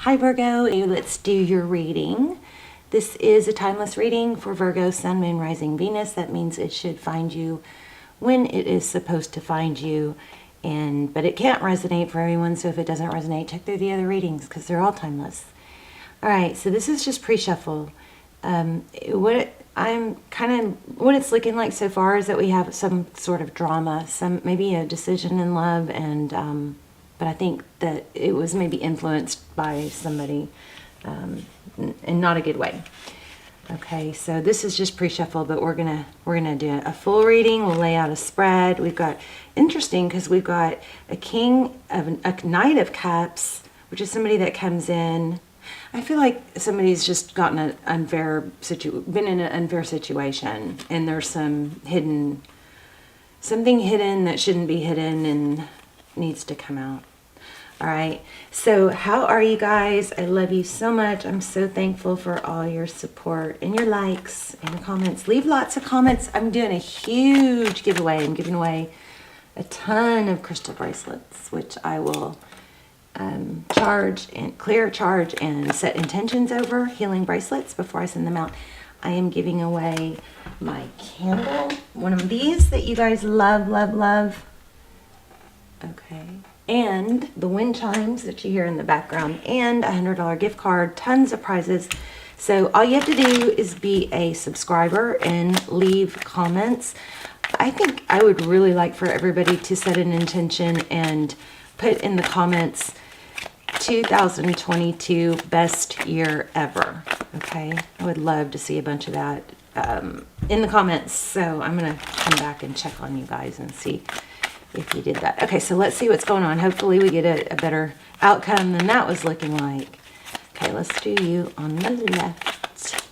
Hi Virgo, let's do your reading. This is a timeless reading for Virgo, Sun, Moon, Rising, Venus. That means it should find you when it is supposed to find you, but it can't resonate for everyone, so if it doesn't resonate, check through the other readings because they're all timeless. All right, so this is just pre-shuffle. What it's looking like so far is that we have some sort of drama, maybe a decision in love, but I think that it was maybe influenced by somebody in not a good way. Okay, so this is just pre-shuffle, but we're gonna do a full reading. We'll lay out a spread. We've got interesting because we've got a Knight of Cups, which is somebody that comes in. I feel like somebody's just gotten been in an unfair situation, and there's something hidden that shouldn't be hidden and needs to come out. All right, so how are you guys? I love you so much. I'm so thankful for all your support and your likes and your comments. Leave lots of comments. I'm doing a huge giveaway. I'm giving away a ton of crystal bracelets, which I will charge and set intentions over, healing bracelets, before I send them out. I am giving away my candle, one of these that you guys love, love, love. Okay. And the wind chimes that you hear in the background, and a $100 gift card, tons of prizes. So all you have to do is be a subscriber and leave comments. I think I would really like for everybody to set an intention and put in the comments 2022 best year ever. Okay, I would love to see a bunch of that in the comments. So I'm gonna come back and check on you guys and see if you did that. Okay, so let's see what's going on. Hopefully we get a better outcome than that was looking like. Okay, let's do you on the left.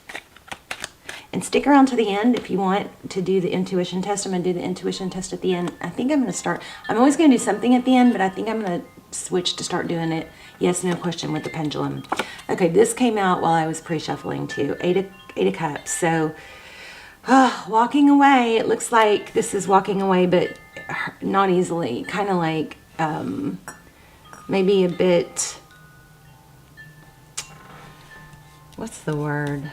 And stick around to the end if you want to do the intuition test. I'm going to do the intuition test at the end. I think I'm going to start. I'm always going to do something at the end, but I think I'm going to switch to start doing it yes, no question with the pendulum. Okay, this came out while I was pre-shuffling too. Eight of Cups. So walking away. It looks like this is walking away, but not easily. Kind of like maybe a bit, what's the word?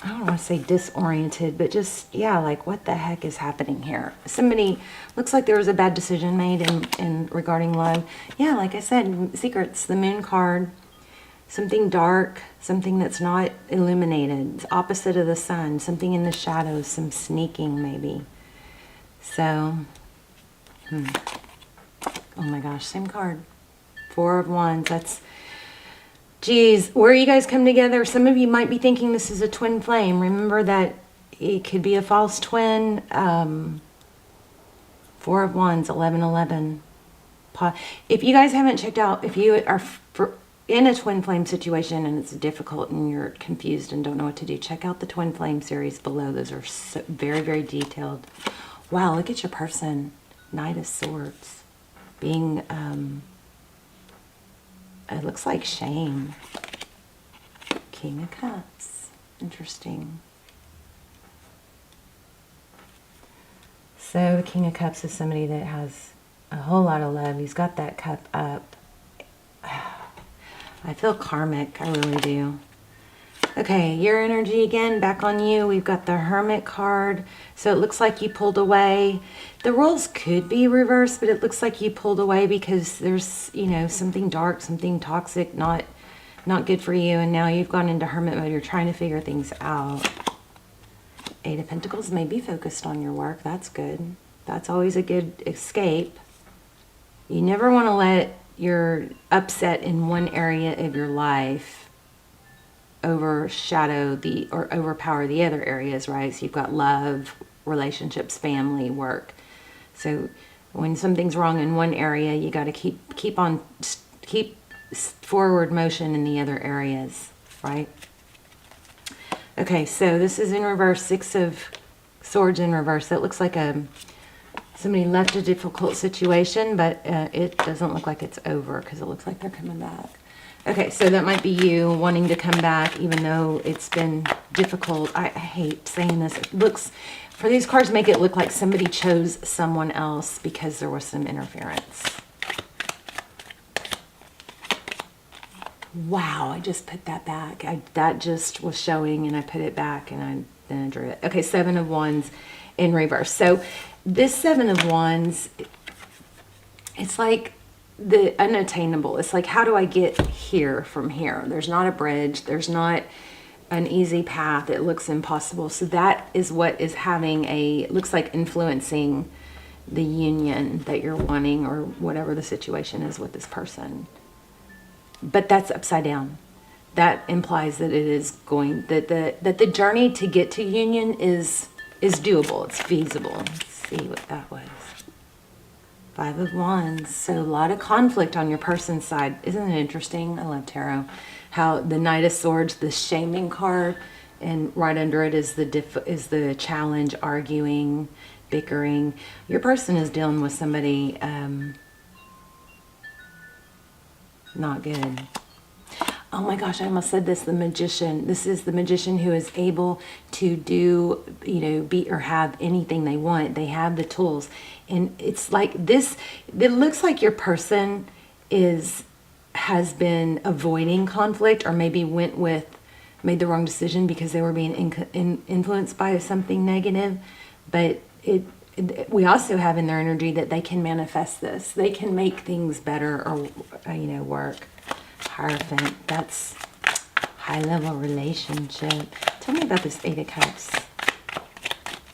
I don't want to say disoriented, but just, yeah, like what the heck is happening here? Somebody, looks like there was a bad decision made in regarding love. Yeah, like I said, secrets, the moon card, something dark, something that's not illuminated, it's opposite of the sun, something in the shadows, some sneaking maybe. So, oh my gosh, same card. Four of Wands, that's, geez, where you guys come together, some of you might be thinking this is a twin flame. Remember that it could be a false twin. Four of Wands, 1111. If you guys haven't checked out, if you are in a twin flame situation and it's difficult and you're confused and don't know what to do, check out the twin flame series below. Those are so, very, very detailed. Wow, look at your person. Knight of Swords. Being, it looks like shame. King of Cups. Interesting. So the King of Cups is somebody that has a whole lot of love. He's got that cup up. I feel karmic. I really do. Okay, your energy again, back on you. We've got the Hermit card. So it looks like you pulled away. The roles could be reversed, but it looks like you pulled away because there's, you know, something dark, something toxic, not good for you. And now you've gone into hermit mode. You're trying to figure things out. Eight of Pentacles may be focused on your work. That's good. That's always a good escape. You never want to let your upset in one area of your life overshadow or overpower the other areas, right? So you've got love, relationships, family, work. So when something's wrong in one area, you got to keep forward motion in the other areas, right? Okay, so this is in reverse. Six of Swords in reverse. That looks like somebody left a difficult situation, but it doesn't look like it's over because it looks like they're coming back. Okay, so that might be you wanting to come back even though it's been difficult. I hate saying this. It looks, for these cards, make it look like somebody chose someone else because there was some interference. Wow, I just put that back. That just was showing and I put it back and then I drew it. Okay, Seven of Wands in reverse. So this Seven of Wands, it's like the unattainable. It's like, how do I get here from here? There's not a bridge. There's not an easy path. It looks impossible. So that is what is having looks like influencing the union that you're wanting or whatever the situation is with this person. But that's upside down. That implies that it is that the journey to get to union is doable. It's feasible. Let's see what that was. Five of Wands. So a lot of conflict on your person's side. Isn't it interesting? I love tarot. How the Knight of Swords, the shaming card, and right under it is the challenge, arguing, bickering. Your person is dealing with somebody not good. Oh my gosh, I almost said this, the Magician. This is the Magician who is able to do, be or have anything they want. They have the tools. And it's like this, it looks like your person has been avoiding conflict, or maybe made the wrong decision because they were being influenced by something negative. But we also have in their energy that they can manifest this. They can make things better or, work. Hierophant, that's high-level relationship. Tell me about this Eight of Cups.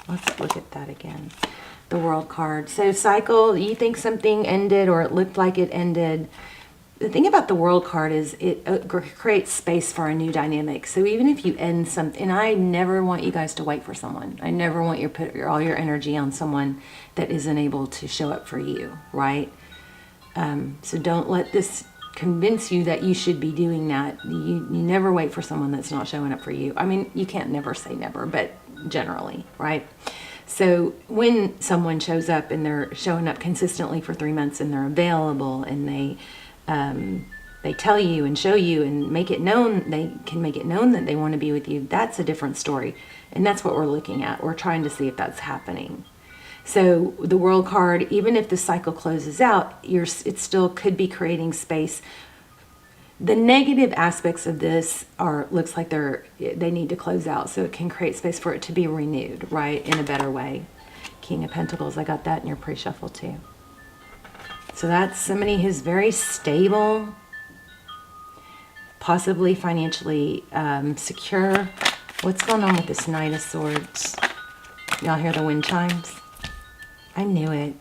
Let's look at that again. The World card. So cycle, you think something ended or it looked like it ended. The thing about the World card is it creates space for a new dynamic. So even if you end something, and I never want you guys to wait for someone. I never want you to put all your energy on someone that isn't able to show up for you, right? So don't let this convince you that you should be doing that. You never wait for someone that's not showing up for you. I mean, you can't never say never, but generally, right? So when someone shows up and they're showing up consistently for 3 months and they're available and they tell you and show you and make it known, they can make it known that they want to be with you, that's a different story. And that's what we're looking at. We're trying to see if that's happening. So the World card, even if the cycle closes out, it still could be creating space. The negative aspects of this looks like they need to close out, so it can create space for it to be renewed, right, in a better way. King of Pentacles, I got that in your pre-shuffle too. So that's somebody who's very stable, possibly financially secure. What's going on with this Knight of Swords? Y'all hear the wind chimes? I knew it.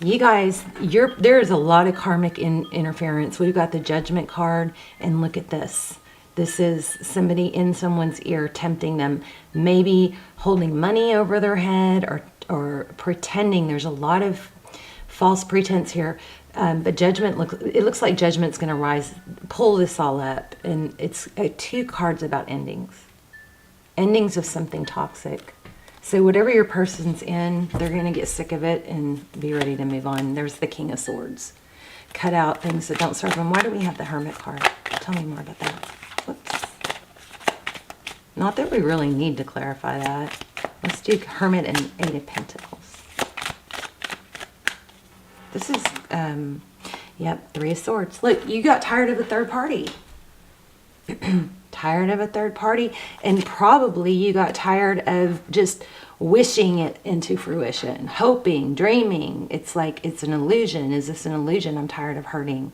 You guys, there is a lot of karmic interference. We've got the Judgment card, and look at this. This is somebody in someone's ear tempting them, maybe holding money over their head or pretending. There's a lot of false pretense here. But Judgment, it looks like Judgment's going to pull this all up. And it's two cards about endings. Endings of something toxic. So whatever your person's in, they're going to get sick of it and be ready to move on. There's the King of Swords. Cut out things that don't serve them. Why do we have the Hermit card? Tell me more about that. Whoops. Not that we really need to clarify that. Let's do Hermit and Eight of Pentacles. This is, yep, Three of Swords. Look, you got tired of a third party. Tired of a third party, and probably you got tired of just wishing it into fruition, hoping, dreaming. It's like it's an illusion. Is this an illusion? I'm tired of hurting.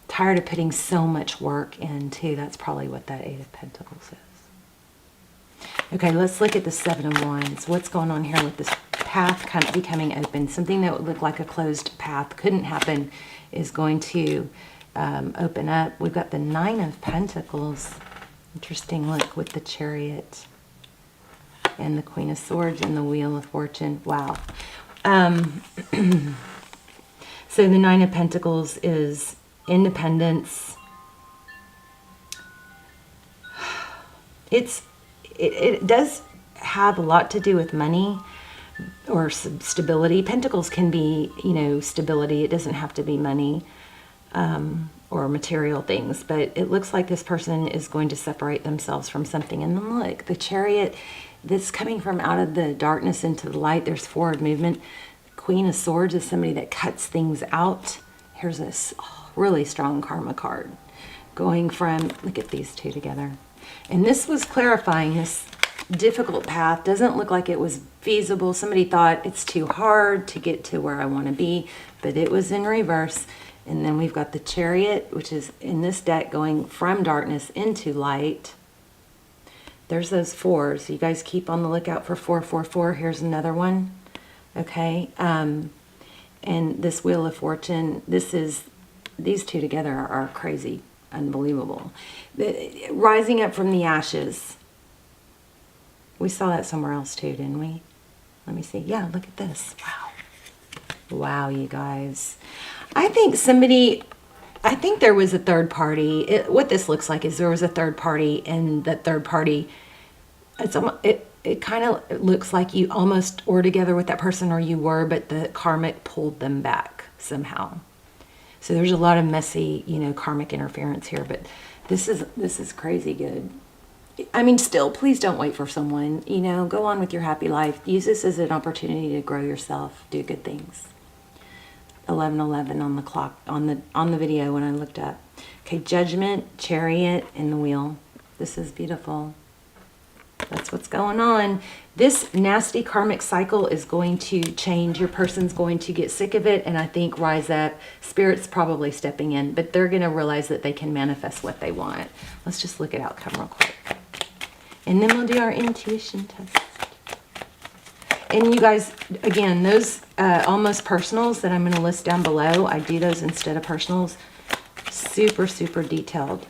Tired of putting so much work into. That's probably what that Eight of Pentacles is. Okay, let's look at the Seven of Wands. What's going on here with this path kind of becoming open? Something that would look like a closed path couldn't happen is going to open up. We've got the Nine of Pentacles. Interesting look with the Chariot and the Queen of Swords and the Wheel of Fortune. Wow. So the Nine of Pentacles is independence. It does have a lot to do with money or stability. Pentacles can be, stability. It doesn't have to be money. Or material things, but it looks like this person is going to separate themselves from something. And then look, the Chariot, that's coming from out of the darkness into the light. There's forward movement. Queen of Swords is somebody that cuts things out. Here's this. Oh, really strong karma card. Going from, look at these two together. And this was clarifying this difficult path. Doesn't look like it was feasible. Somebody thought it's too hard to get to where I want to be, but it was in reverse. And then we've got the Chariot, which is in this deck going from darkness into light. There's those fours. You guys keep on the lookout for 444. Here's another one. Okay. And this Wheel of Fortune, these two together are crazy, unbelievable. Rising up from the ashes. We saw that somewhere else too, didn't we? Let me see. Yeah, look at this. Wow. Wow, you guys. I think there was a third party. What this looks like is there was a third party, and that third party, it kind of looks like you almost were together with that person, or you were, but the karmic pulled them back somehow. So there's a lot of messy, karmic interference here, but this is crazy good. I mean, still, please don't wait for someone, go on with your happy life. Use this as an opportunity to grow yourself, do good things. 11:11 on the clock, on the video when I looked up. Okay, Judgment, Chariot, and the Wheel. This is beautiful. That's what's going on. This nasty karmic cycle is going to change. Your person's going to get sick of it, and I think rise up. Spirit's probably stepping in, but they're going to realize that they can manifest what they want. Let's just look at outcome real quick. And then we'll do our intuition test. And you guys, again, those almost personals that I'm going to list down below, I do those instead of personals. Super, super detailed.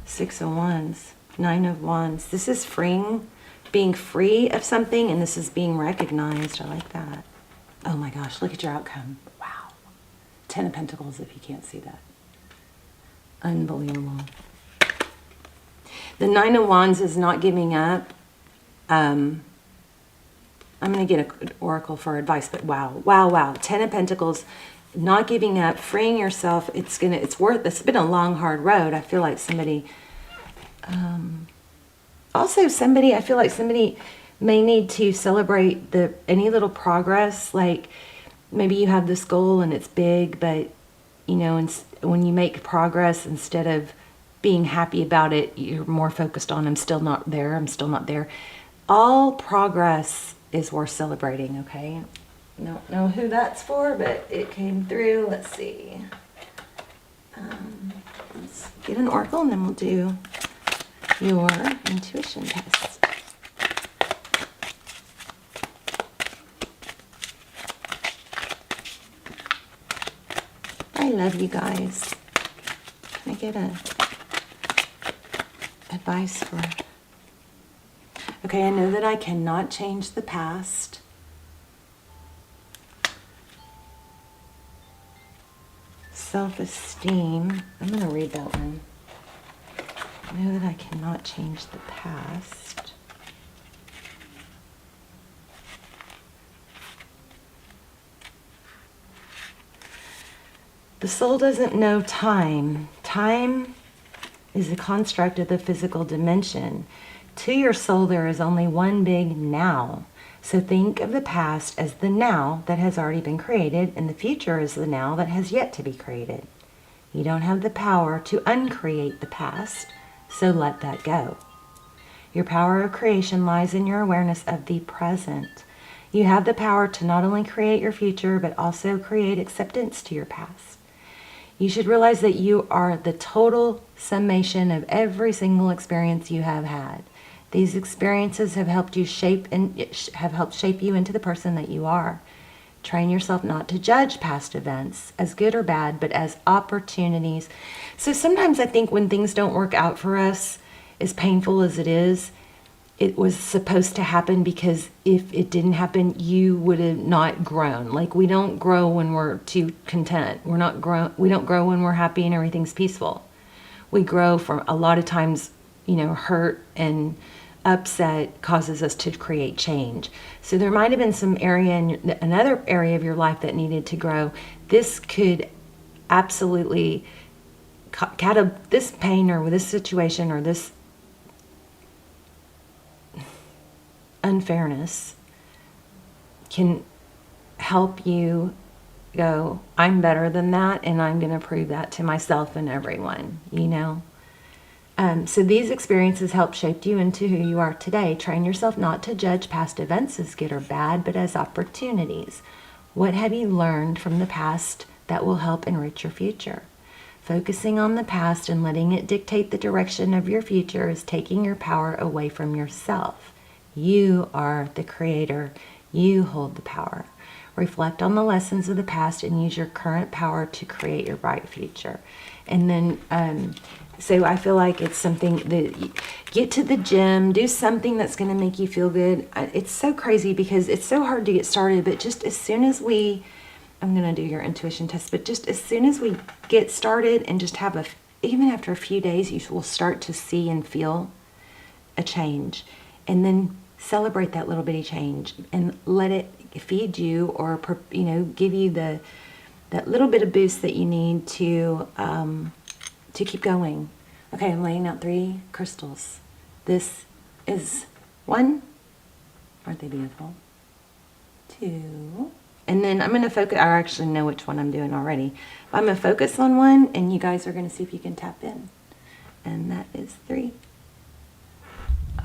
6 of Wands, 9 of Wands. This is freeing, being free of something, and this is being recognized. I like that. Oh my gosh, look at your outcome. Wow. 10 of Pentacles, if you can't see that. Unbelievable. The 9 of Wands is not giving up. I'm going to get an oracle for advice, but wow, wow, wow. 10 of Pentacles, not giving up, freeing yourself. It's been a long, hard road. I feel like somebody, I feel like somebody may need to celebrate any little progress. Like maybe you have this goal and it's big, but when you make progress, instead of being happy about it, you're more focused on, I'm still not there. All progress is worth celebrating, okay? Don't know who that's for, but it came through. Let's see. Let's get an oracle, and then we'll do your intuition test. I love you guys. Can I get advice for... Okay, I know that I cannot change the past. Self-esteem. I'm going to read that one. I know that I cannot change the past. The soul doesn't know time. Time is a construct of the physical dimension. To your soul, there is only one big now. So think of the past as the now that has already been created, and the future is the now that has yet to be created. You don't have the power to uncreate the past, so let that go. Your power of creation lies in your awareness of the present. You have the power to not only create your future, but also create acceptance to your past. You should realize that you are the total summation of every single experience you have had. These experiences have helped you shape you into the person that you are. Train yourself not to judge past events as good or bad, but as opportunities. So sometimes I think when things don't work out for us, as painful as it is, it was supposed to happen, because if it didn't happen, you would have not grown. Like, we don't grow when we're too content. We don't grow when we're happy and everything's peaceful. We grow from, a lot of times, hurt and upset causes us to create change. So there might have been some another area of your life that needed to grow. This could absolutely, this pain or this situation or this unfairness can help you go, I'm better than that, and I'm going to prove that to myself and everyone, you know? So these experiences help shape you into who you are today. Train yourself not to judge past events as good or bad, but as opportunities. What have you learned from the past that will help enrich your future? Focusing on the past and letting it dictate the direction of your future is taking your power away from yourself. You are the creator. You hold the power. Reflect on the lessons of the past and use your current power to create your bright future. And then, so I feel like it's something that get to the gym, do something that's going to make you feel good. It's so crazy because it's so hard to get started, but just as soon as I'm going to do your intuition test, but just as soon as we get started and just have even after a few days, you will start to see and feel a change. And then celebrate that little bitty change and let it feed you, or, you know, give you that little bit of boost that you need to keep going. Okay, I'm laying out 3 crystals. This is 1. Aren't they beautiful? 2. And then I'm going to focus. I actually know which one I'm doing already. I'm going to focus on 1, and you guys are going to see if you can tap in. And that is 3.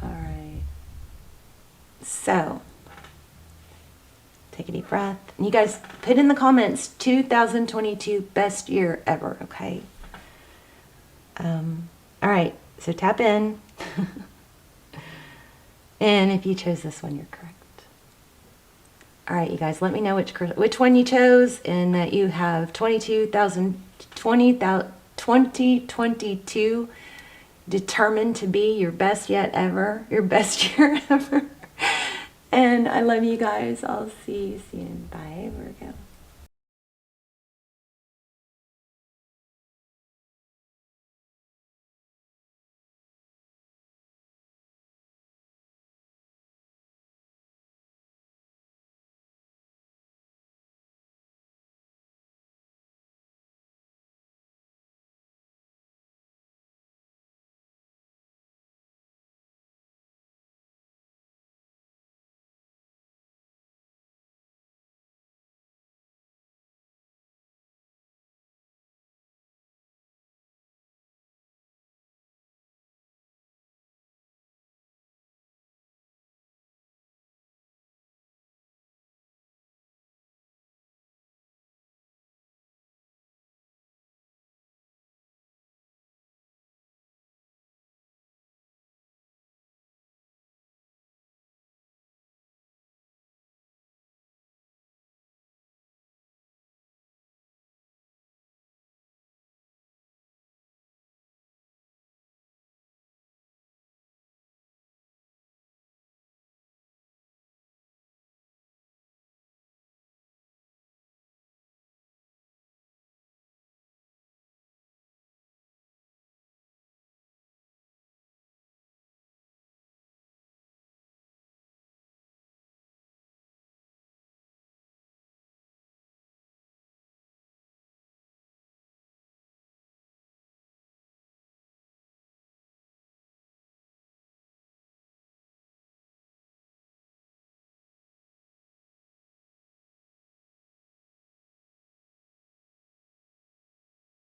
All right. So, take a deep breath. And you guys put in the comments, 2022 best year ever, okay? All right, so tap in. And if you chose this one, you're correct. All right, you guys, let me know which one you chose, and that you have 2022 determined to be your best yet ever, your best year ever. And I love you guys. I'll see you soon. Bye.